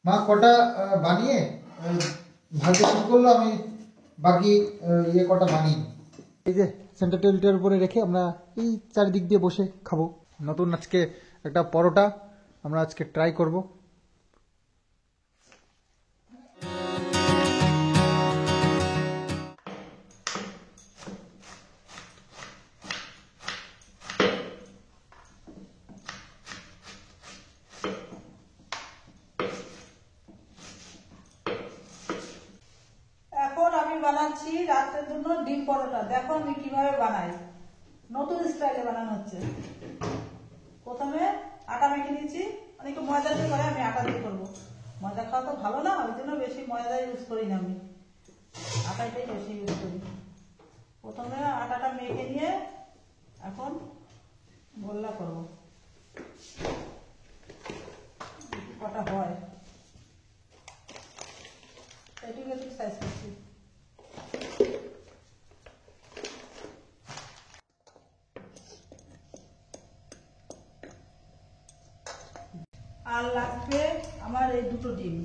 মা কটা বানিয়ে ভাজতে শুরু করলো, আমি বাকি কটা বানিয়ে এই যে সেন্টার টেবিলটার উপরে রেখে আমরা এই চারিদিক দিয়ে বসে খাবো। নতুন আজকে একটা পরোটা আমরা আজকে ট্রাই করব। এখন আমি বানাচ্ছি রাতের জন্য ডিম পরোটা। দেখো আমি কিভাবে বানাই, নতুন স্টাইলে বানানো হচ্ছে। প্রথমে আটা মেখে নিয়েছি, অনেকে ময়দা দিয়ে করে, আমি আটা দিয়ে করবো। ময়দা খাওয়া তো ভালো না, ওই জন্য বেশি ময়দা ইউজ করি না, আমি আটাটাই বেশি ইউজ করি। প্রথমে আটাটা মেখে নিয়ে এখন গোল্লা করবো, কটা হয় এটুকু একটু সাইজ করছি। আর লাগবে আমার এই দুটো ডিম,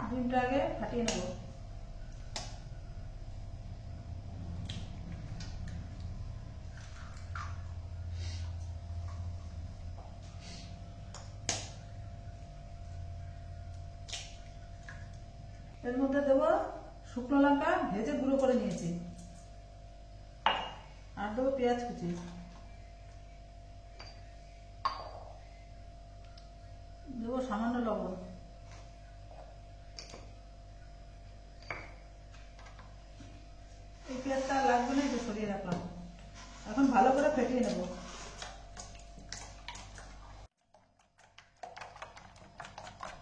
ডিমটা আগে ফাটিয়ে নেব। এর মধ্যে দেবো শুকনো লঙ্কা ভেজে গুঁড়ো করে নিয়েছি, আর দেবো পেঁয়াজ কুচি, দেবো সামান্য লবণ। এই পেঁয়াজটা লাগবে না, একটু সরিয়ে রাখলাম। এখন ভালো করে ফেটিয়ে নেব।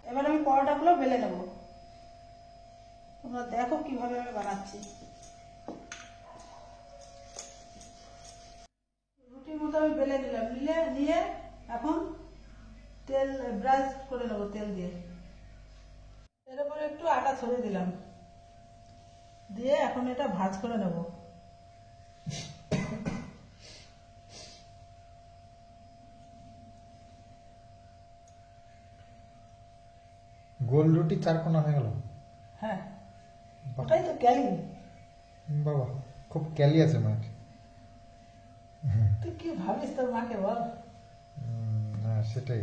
এবার আমি পরোটাগুলো বেলে নেব। তোমরা দেখো কিভাবে আমি বানাচ্ছি। রুটির মতো আমি বেলে নিলাম, নিয়ে এখন তেল ব্রাশ করে নেবো তেল দিয়ে। এর উপরে একটু আটা ছড়িয়ে দিলাম, দিয়ে এখন এটা ভাজ করে নেব। গোল রুটি চারকোনা হয়ে গেল। হ্যাঁ, ওটাই তো ক্যালি। বাবা, খুব ক্যালি আছে মায়ের। তুই কি ভাবিস তোর মাকে বল। না সেটাই।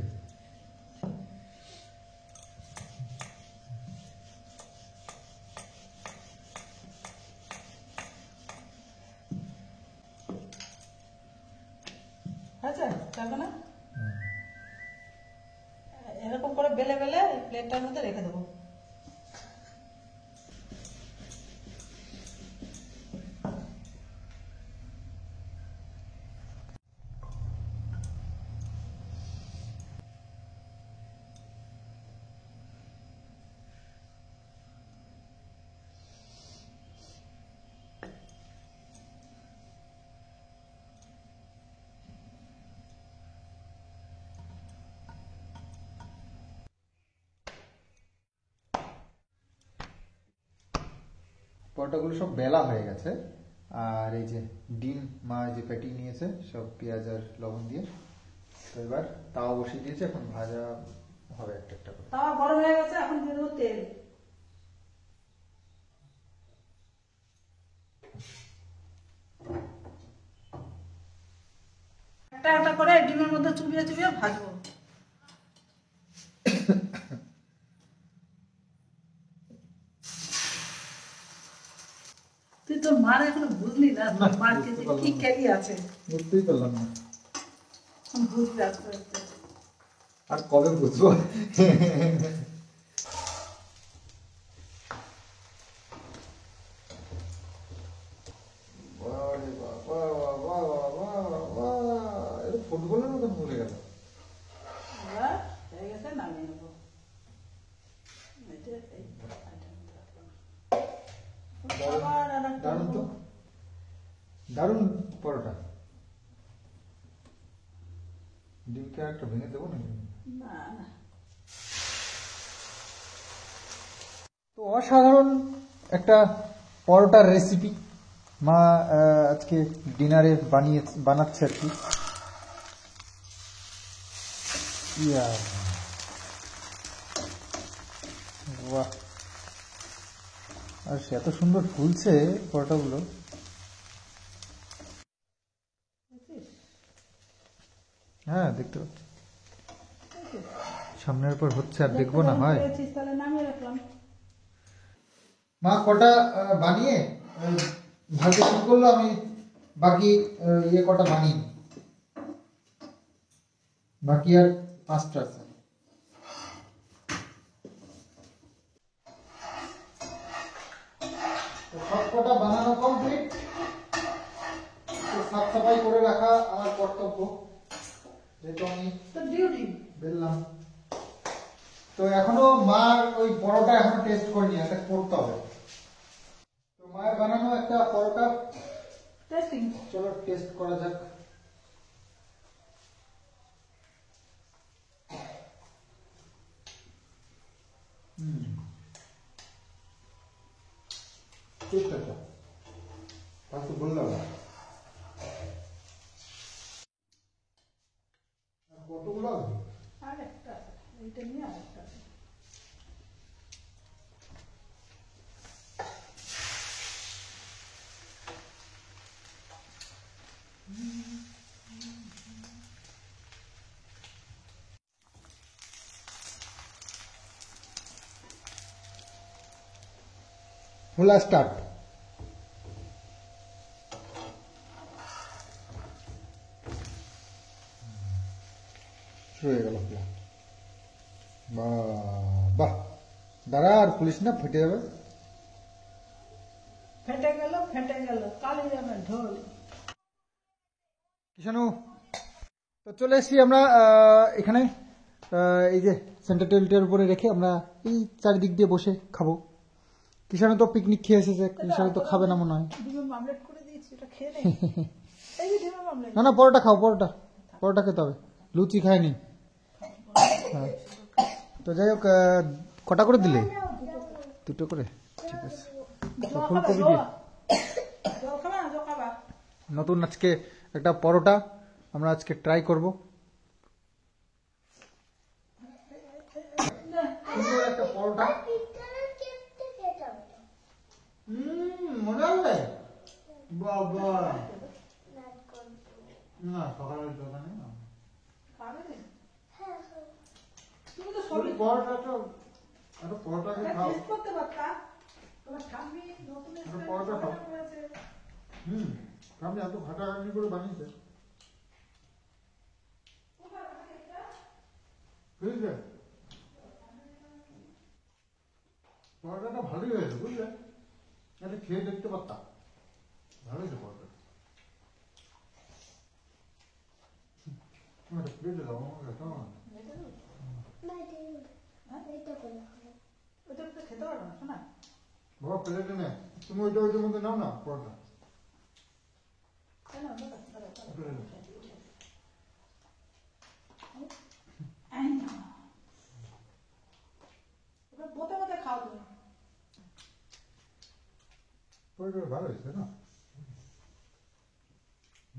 আচ্ছা, যাবে না, এরকম করে বেলে বেলে প্লেটটার মধ্যে রেখে দেবো। পরোটাগুলো সব বেলা হয়ে গেছে, আর এই যে ডিম মা যে ফেটিয়ে নিয়েছে সব পেঁয়াজ আর লবণ দিয়ে। তো এবার তাওয়া বসিয়ে দিয়েছে, এখন ভাজা হবে একটা একটা করে। তাওয়া গরম হয়ে গেছে, এখন দিয়ে দেবো তেল। একটা একটা করে ডিমের মধ্যে চুবিয়ে চুবিয়ে ভাজবো। তুই তোর মার এখনো বুঝলি না, তোর মার কি ক্যালি আছে বুঝতেই পারলাম না। বুঝলি আস্তে আস্তে। আর কবে বুঝবো? ফুটবলের মতন ভুলে গেল। হয়ে গেছে, নামিয়ে নেবো। দারুণ তো, দারুণ পরোটা। ডিমকে একটা ভেঙে দেবো নাকি? না না, তো অসাধারণ একটা পরোটার রেসিপি মা আজকে ডিনারে বানাচ্ছে আর কি। বাহ, আর সে এত সুন্দর ফুলছে পরোটাগুলো। হ্যাঁ দেখতে পাচ্ছি, সামনের পর হচ্ছে, আর দেখবো না হয়। তাহলে নামিয়ে রাখলাম। মা কটা বানিয়ে ভাজতে শুরু করলো, আমি বাকি কটা বানিয়ে নিই। বাকি আর 5টা আছে। তো সব কটা বানানো কমপ্লিট। সাফ সাফাই করে রাখা আমার কর্তব্য, যেহেতু আমি ডিউটি বেললাম। তো এখনো মার ওই পরোটা এখনো টেস্ট করিনি, একটা করতে হবে। তো মায়ের বানানো একটা পরোটা টেস্টিং। চলো টেস্ট করা যাক। টেস্ট আছে, ফার্স্ট বললাম কতগুলো আছে? আর একটা আছে, এইটা নিয়ে আর একটা আছে। খোলা স্টার্ট। শুরু হয়ে গেল খোলা। বাহ, দাঁড়া আর খুলিস না, ফেটে যাবে। ফেটে গেল কালি যাবে ঢোল। কিষাণু, তো চলে এসেছি আমরা এখানে। এই যে সেন্টার টেবিলটার উপরে রেখে আমরা এই চারিদিক দিয়ে বসে খাবো। কিষাণু তো পিকনিক খেয়ে এসেছে, কিষাণু তো খাবে না মনে হয়। ডিমের মামলেট করে দিয়েছি, ওটা খেয়ে নেই। এই যে ডিমের মামলেট। না না, পরোটা খাও, পরোটা খেতে হবে, লুচি খায়নি। হ্যাঁ, তো যাই হোক, কটা করে দিলে? 2টো করে, ঠিক আছে। তো ফুলকপি দিয়ে জল খাবা না, জল খাবা? নতুন আজকে একটা পরোটা আমরা আজকে ট্রাই করব। সুন্দর একটা পরোটা। মনে হবে বাবা, না সকালের দোকানে না। খাবে না? তুমি তো সবই পরোটাটা একটা পরোটা খাও। টেস্ট করতে পারতা। তোমার ঠাম্মি নতুন একটা পরোটা খাও। করেছে। আমি এত ঘাটাঘাটি করে বানিয়েছে, বুঝলে? পরোটাটা ভালোই হয়েছে, বুঝলে? এটা খেয়ে দেখতে পারতাম, ভালো হয়েছে পরোটা। প্লেটে দাও আমাকে, কেমন? ওটা তো খেতে পারো না, শোনা। বাবা প্লেটে নে, তুমি ওইটার মধ্যে নাও না পরোটা। কেন? দাদা, দাদা, দাদা। প্লেটে নে। ওটা বোতে বোতে খাও তুমি। পরোটা ভালো হয়েছে না,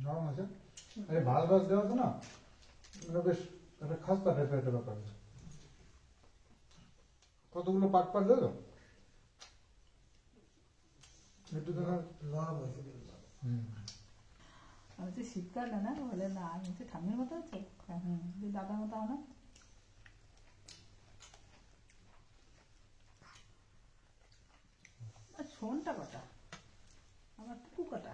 নরম আছে। আরে ভাত ভাত দেওয়া তো না, এটা বেশ একটা খাস্তা টাইপের একটা ব্যাপার। কতগুলো পাট পাট দেবো, একটু তো নরম হয়েছে। আমি তো শীতকালে না বলে না, আমি হচ্ছে ঠাম্মির মতো আছে, দাদার মতো না। শোনটা কটা, আমার টুকু কটা।